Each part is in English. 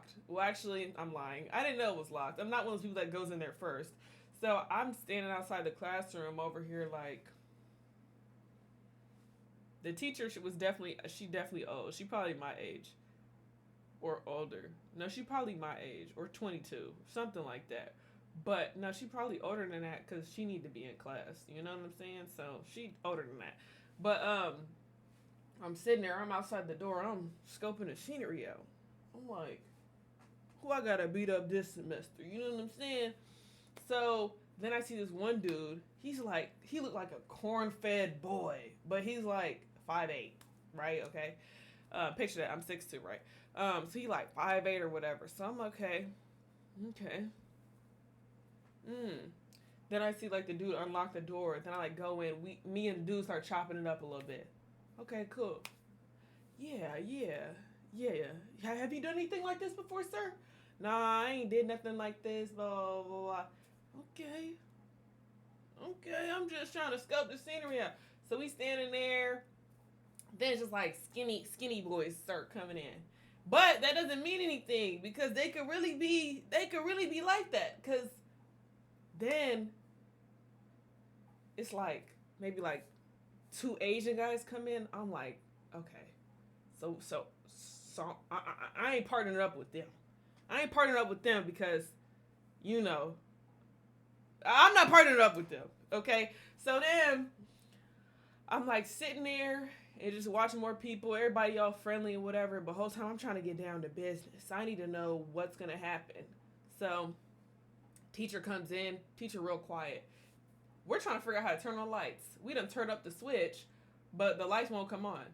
locked. Well, actually, I'm lying. I didn't know it was locked. I'm not one of those people that goes in there first. So I'm standing outside the classroom over here, like the teacher she definitely old. She probably my age or older. No, she probably my age or 22, something like that. But no, she probably older than that because she need to be in class. You know what I'm saying? So she older than that. But I'm sitting there. I'm outside the door. I'm scoping the scenery out. I'm like, who I gotta beat up this semester? You know what I'm saying? So then I see this one dude. He looked like a corn-fed boy, but he's like 5'8", right? Okay. Picture that. I'm 6'2", right? So he like 5'8" or whatever. So I'm okay. Okay. Then I see like the dude unlock the door. Then I like go in. Me and the dude start chopping it up a little bit. Okay, cool. Yeah. Have you done anything like this before, sir? Nah, I ain't did nothing like this. Blah blah blah. Okay, I'm just trying to scope the scenery out. So we standing there. Then it's just like skinny boys start coming in. But that doesn't mean anything because they could really be like that. Cause then it's like maybe like two Asian guys come in. I'm like, okay, I ain't partnering up with them. I ain't partnering up with them because you know I'm not partnering up with them. Okay, so then I'm like sitting there and just watching more people. Everybody all friendly and whatever. But the whole time I'm trying to get down to business. I need to know what's gonna happen. So teacher comes in. Teacher real quiet. We're trying to figure out how to turn on lights. We done turned up the switch, but the lights won't come on.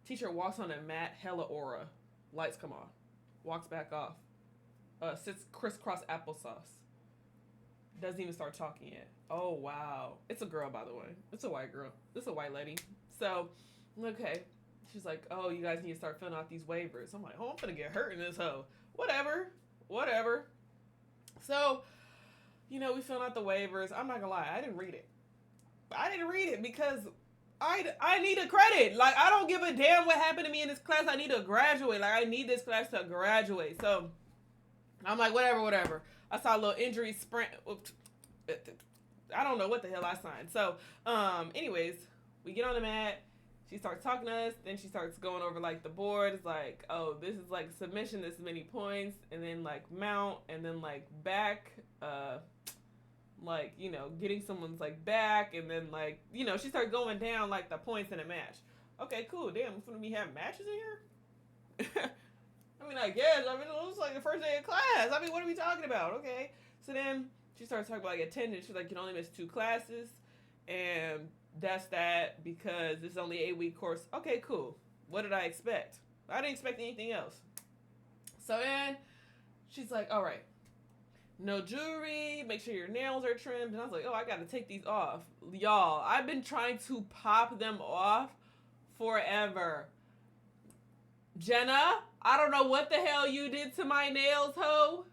Teacher walks on a mat, hella aura. Lights come on. Walks back off. Sits crisscross applesauce. Doesn't even start talking yet. Oh, wow. It's a girl, by the way. It's a white girl. It's a white lady. So, okay. She's like, oh, you guys need to start filling out these waivers. I'm like, oh, I'm gonna get hurt in this hoe. Whatever. So, we filling out the waivers. I'm not gonna lie. I didn't read it because I need a credit. Like, I don't give a damn what happened to me in this class. I need to graduate. Like, I need this class to graduate. So, I'm like, whatever. I saw a little injury sprint. I don't know what the hell I signed. So, anyways, we get on the mat. She starts talking to us. Then she starts going over, like, the board. It's like, oh, this is, like, submission, this many points. And then, like, mount. And then, like, back. Like, getting someone's, like, back. And then, like, she started going down, like, the points in a match. Okay, cool. Damn, we're going to be having matches in here? I mean, I guess. I mean, it looks like the first day of class. I mean, what are we talking about? Okay. So then she starts talking about, like, attendance. She's like, you can only miss 2 classes. And that's that because it's only an 8-week course. Okay, cool. What did I expect? I didn't expect anything else. So then she's like, all right. No jewelry. Make sure your nails are trimmed. And I was like, oh, I got to take these off. Y'all, I've been trying to pop them off forever. Jenna, I don't know what the hell you did to my nails, ho,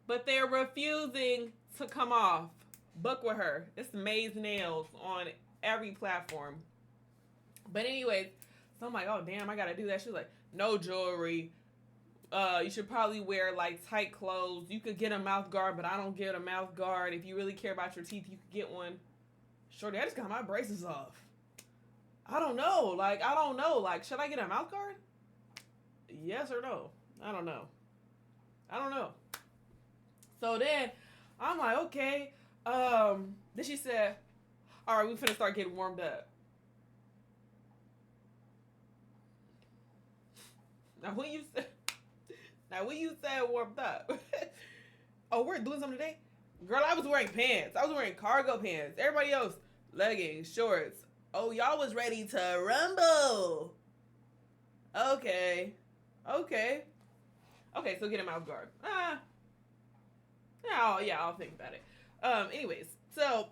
but they're refusing to come off. Book with her. It's May's Nails on every platform. But anyways, so I'm like, oh, damn, I got to do that. She's like, no jewelry. You should probably wear, like, tight clothes. You could get a mouth guard, but I don't get a mouth guard. If you really care about your teeth, you could get one. Shorty, I just got my braces off. I don't know. Like, should I get a mouth guard? Yes or no? I don't know. So then I'm like, okay. Then she said, all right, we finna start getting warmed up. Now when you said warmed up, oh, we're doing something today? Girl, I was wearing pants. I was wearing cargo pants. Everybody else, leggings, shorts. Oh, y'all was ready to rumble. Okay, so get a mouth guard. I'll think about it. Anyways, so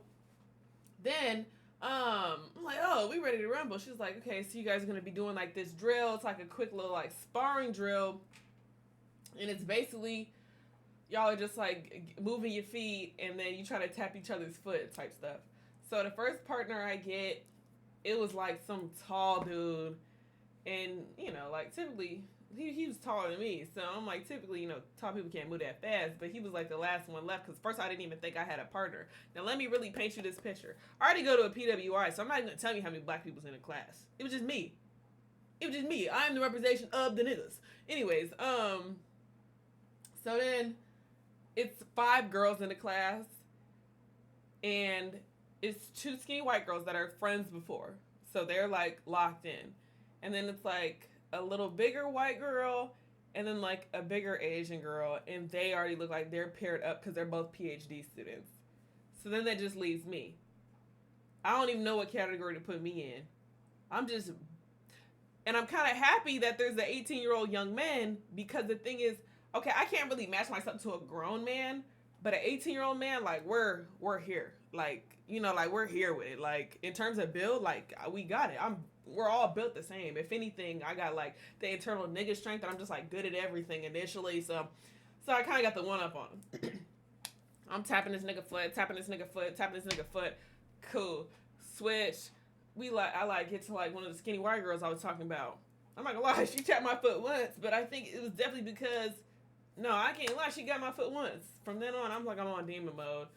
then I'm like, oh, we ready to rumble. She's like, okay, so you guys are gonna be doing like this drill. It's like a quick little like sparring drill, and it's basically y'all are just like moving your feet, and then you try to tap each other's foot type stuff. So the first partner I get, it was like some tall dude, and like typically he was taller than me. So I'm like, typically, tall people can't move that fast. But he was like the last one left because first I didn't even think I had a partner. Now let me really paint you this picture. I already go to a PWI, so I'm not even gonna tell you how many black people's in the class. It was just me. I'm the representation of the niggas. Anyways, so then it's 5 girls in the class, and it's 2 skinny white girls that are friends before, so they're like locked in, and then it's like a little bigger white girl, and then like a bigger Asian girl, and they already look like they're paired up because they're both PhD students. So then that just leaves me. I don't even know what category to put me in. And I'm kind of happy that there's an 18-year-old young man, because the thing is, okay, I can't really match myself to a grown man, but an 18-year-old man, like, we're here. Like, like, we're here with it. Like, in terms of build, like, we got it. We're all built the same. If anything, I got, like, the internal nigga strength, and I'm just, like, good at everything initially. So I kind of got the one up on him. I'm tapping this nigga foot, tapping this nigga foot. Cool. Switch. I get to like one of the skinny white girls I was talking about. I'm not gonna lie, she tapped my foot once, but I think it was definitely because, no, I can't lie, she got my foot once. From then on, I'm on demon mode.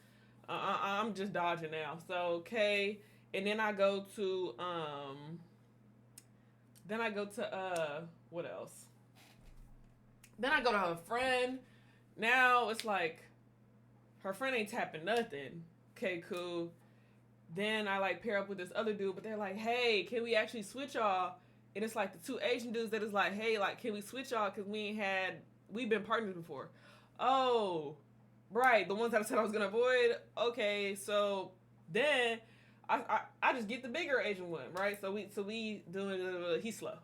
I'm just dodging now. So okay, and then I go to what else? Then I go to her friend. Now it's like her friend ain't tapping nothing. Okay, cool. Then I like pair up with this other dude, but they're like, hey, can we actually switch y'all? And it's like the 2 Asian dudes that is like, hey, like, can we switch y'all? Because we've been partners before. Oh, right. The ones that I said I was going to avoid. Okay, so then I just get the bigger Asian one, right? So we doing, he's slow.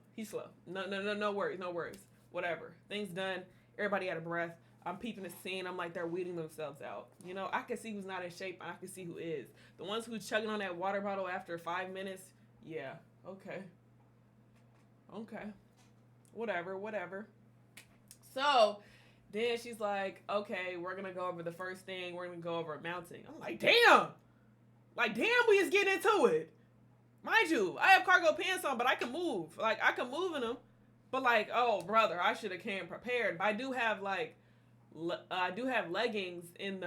No worries. Whatever. Things done. Everybody out of breath. I'm peeping the scene. I'm like, they're weeding themselves out. I can see who's not in shape, and I can see who is. The ones who's chugging on that water bottle after 5 minutes, yeah, okay. Whatever. So then she's like, okay, we're going to go over the first thing. We're going to go over mounting. I'm like, damn, we just getting into it. Mind you, I have cargo pants on, but I can move. Like, I can move in them. But like, oh, brother, I should have came prepared. But I do have like, leggings in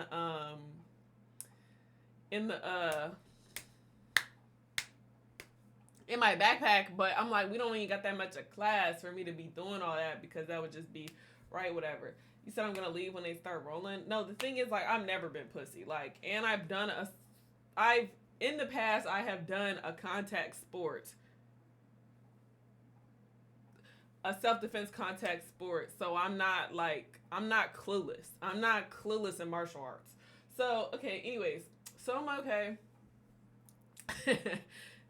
my backpack, but I'm like, we don't even got that much of class for me to be doing all that, because that would just be right, whatever. You said I'm gonna leave when they start rolling. No, the thing is, like, I've never been pussy. Like, and in the past I have done a contact sport. A self-defense contact sport, so I'm not clueless. I'm not clueless in martial arts. So, okay, anyways, so I'm like, okay.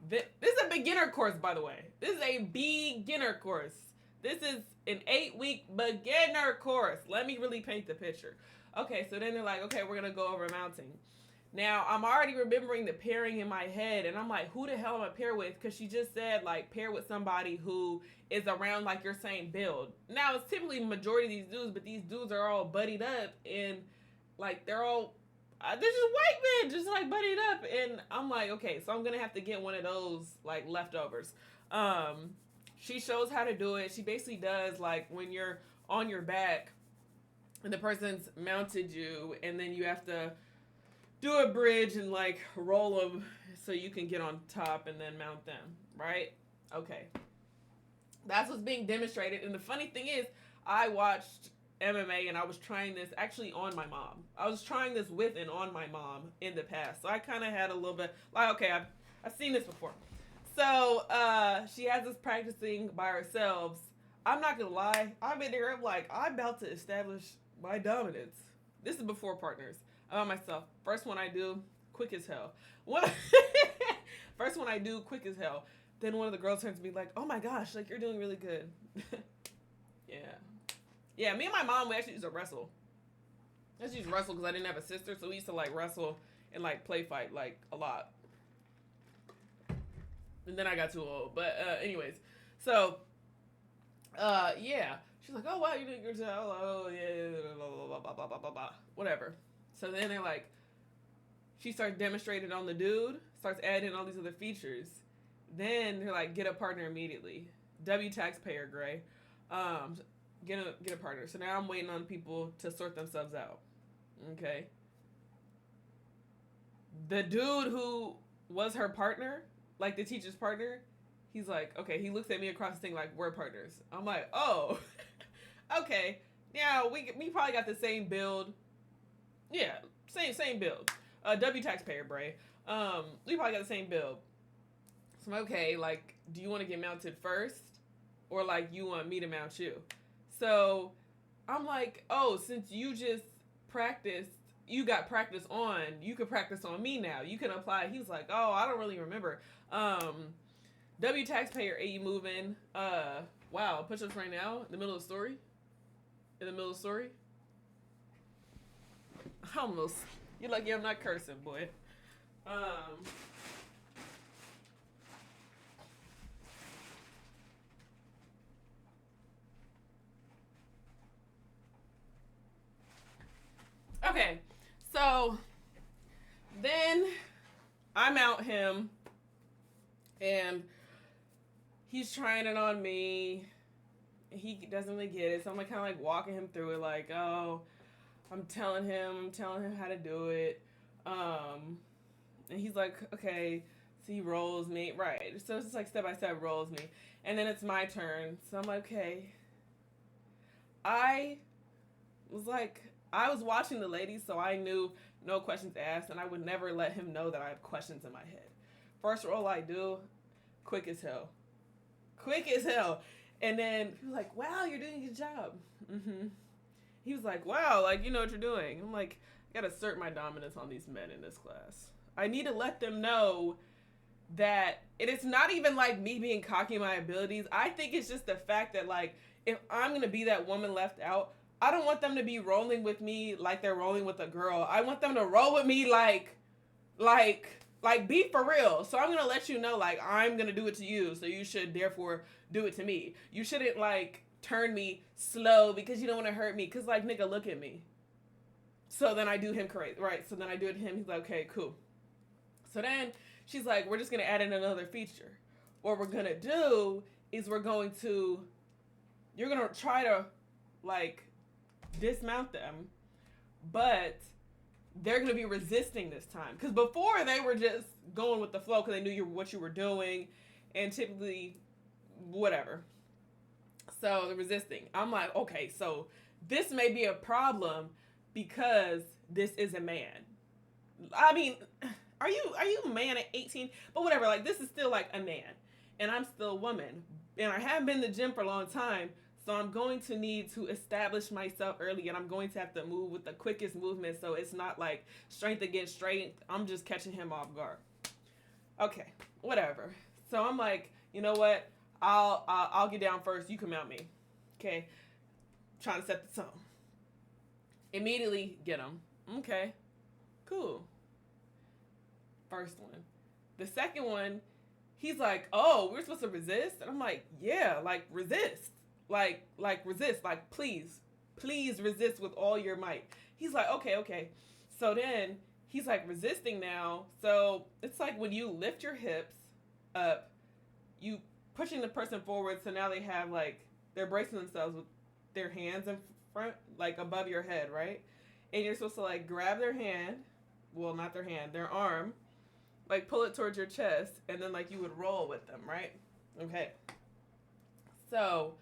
This is a beginner course, by the way. This is a beginner course. This is an 8-week beginner course. Let me really paint the picture. Okay, so then they're like, okay, we're gonna go over mounting. Now, I'm already remembering the pairing in my head, and I'm like, who the hell am I pair with? Because she just said, like, pair with somebody who is around, like, your same build. Now, it's typically majority of these dudes, but these dudes are all buddied up, and, like, they're all, they're just white men, just, like, buddied up, and I'm like, okay, so I'm going to have to get one of those, like, leftovers. She shows how to do it. She basically does, like, when you're on your back, and the person's mounted you, and then you have to do a bridge and like roll them so you can get on top and then mount them, right? Okay. That's what's being demonstrated. And the funny thing is, I watched MMA and I was trying this actually on my mom. I was trying this with and on my mom in the past. So I kind of had a little bit like, okay, I've seen this before. So she has us practicing by ourselves. I'm not gonna lie, I'm in there, I'm like, I'm about to establish my dominance. This is before partners. I'm on myself. First one I do, quick as hell. First one I do, quick as hell. Then one of the girls turns to me like, oh my gosh, like, you're doing really good. Yeah, me and my mom, we actually used to wrestle. I used to wrestle because I didn't have a sister, so we used to, like, wrestle and, like, play fight, like, a lot. And then I got too old. But, anyways. So, yeah. She's like, oh, wow, you did a good job. Oh, yeah, blah, blah, blah, blah, blah, blah. Whatever. So then they're like, she starts demonstrating on the dude, starts adding all these other features. Then they're like, get a partner immediately. W taxpayer, Gray. Um, get a partner. So now I'm waiting on people to sort themselves out. Okay. The dude who was her partner, like the teacher's partner, he's like, okay, he looks at me across the thing like, we're partners. I'm like, oh, okay. Yeah, we probably got the same build. Yeah, same build. W taxpayer, Bray. We probably got the same build. So I'm okay, like, do you want to get mounted first? Or like you want me to mount you? So I'm like, oh, since you just practiced, you got practice on, you could practice on me now. You can apply. He's like, oh, I don't really remember. W taxpayer, AE moving. Wow, push ups right now in the middle of the story. In the middle of the story. Almost. You're lucky I'm not cursing, boy. Okay, so then I mount him, and he's trying it on me. He doesn't really get it, so I'm like kind of like walking him through it, like, oh, I'm telling him how to do it. And he's like, okay. So he rolls me, right? So it's just like step by step rolls me, and then it's my turn. So I'm like, okay. I was like, I was watching the ladies, so I knew no questions asked, and I would never let him know that I have questions in my head. First roll I do, quick as hell. Quick as hell. And then he was like, wow, you're doing a good job. Mm-hmm. He was like, wow, like, you know what you're doing. I'm like, I gotta assert my dominance on these men in this class. I need to let them know that it's not even like me being cocky in my abilities. I think it's just the fact that, like, if I'm gonna be that woman left out, I don't want them to be rolling with me like they're rolling with a girl. I want them to roll with me like be for real. So I'm gonna let you know, like, I'm gonna do it to you, so you should therefore do it to me. You shouldn't like turn me slow because you don't want to hurt me. Cause like, nigga, look at me. So then I do him crazy, right? So then I do it to him. He's like, okay, cool. So then she's like, we're just gonna add in another feature. What we're gonna do is you're gonna try to like dismount them, but they're gonna be resisting this time. Because before they were just going with the flow because they knew what you were doing, and typically whatever. So they're resisting. I'm like, okay, so this may be a problem because this is a man. I mean, are you a man at 18? But whatever, like, this is still like a man, and I'm still a woman, and I haven't been in the gym for a long time. So I'm going to need to establish myself early, and I'm going to have to move with the quickest movement, so it's not like strength against strength. I'm just catching him off guard. Okay, whatever. So I'm like, you know what? I'll get down first. You can mount me. Okay. Trying to set the tone. Immediately get him. Okay. Cool. First one. The second one, he's like, oh, we're supposed to resist? And I'm like, yeah, like, resist. Like resist. Like, please resist with all your might. He's like, okay. So then he's like resisting now. So it's like when you lift your hips up, you pushing the person forward. So now they have like, they're bracing themselves with their hands in front, like above your head, right? And you're supposed to like grab their hand. Well, not their hand, their arm. Like pull it towards your chest. And then like you would roll with them, right? Okay. So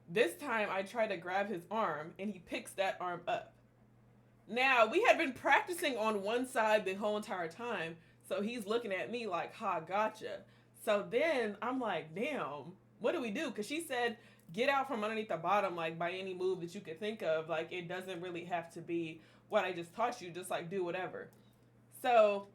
this time I try to grab his arm and he picks that arm up. Now, we had been practicing on one side the whole entire time, so he's looking at me like, ha, gotcha. So then I'm like, damn, what do we do? Because she said, get out from underneath the bottom, like by any move that you could think of. Like, it doesn't really have to be what I just taught you, just like do whatever. So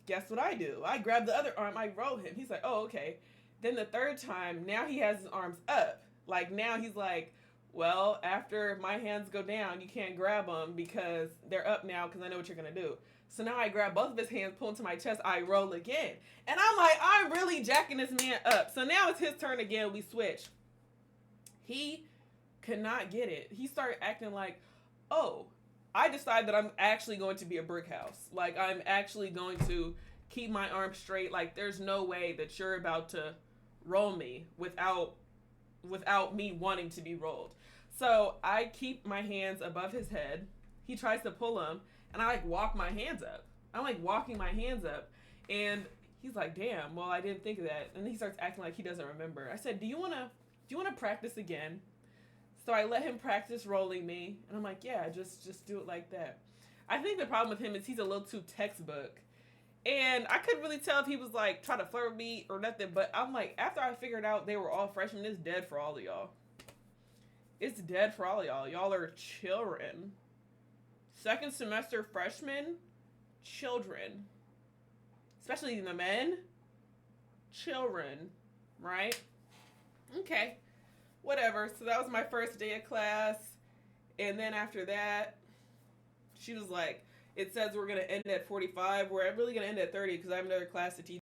guess what I do? I grab the other arm, I roll him. He's like, oh, okay. Then the third time, now he has his arms up. Like, now he's like, well, after my hands go down, you can't grab them because they're up now because I know what you're going to do. So now I grab both of his hands, pull him to my chest, I roll again. And I'm like, I'm really jacking this man up. So now it's his turn again, we switch. He could not get it. He started acting like, oh, I decided that I'm actually going to be a brick house. Like, I'm actually going to keep my arms straight. Like, there's no way that you're about to roll me without without me wanting to be rolled. So I keep my hands above his head. He tries to pull them, and I like walk my hands up. I'm like walking my hands up, and he's like, "Damn, well I didn't think of that." And he starts acting like he doesn't remember. I said, "Do you wanna practice again?" So I let him practice rolling me, and I'm like, "Yeah, just do it like that." I think the problem with him is he's a little too textbook. And I couldn't really tell if he was like trying to flirt with me or nothing, but I'm like, after I figured out they were all freshmen, it's dead for all of y'all. It's dead for all of y'all. Y'all are children. Second semester freshmen, children. Especially the men, children, right? Okay, whatever. So that was my first day of class. And then after that, she was like, it says we're going to end at 45. We're really going to end at 30 because I have another class to teach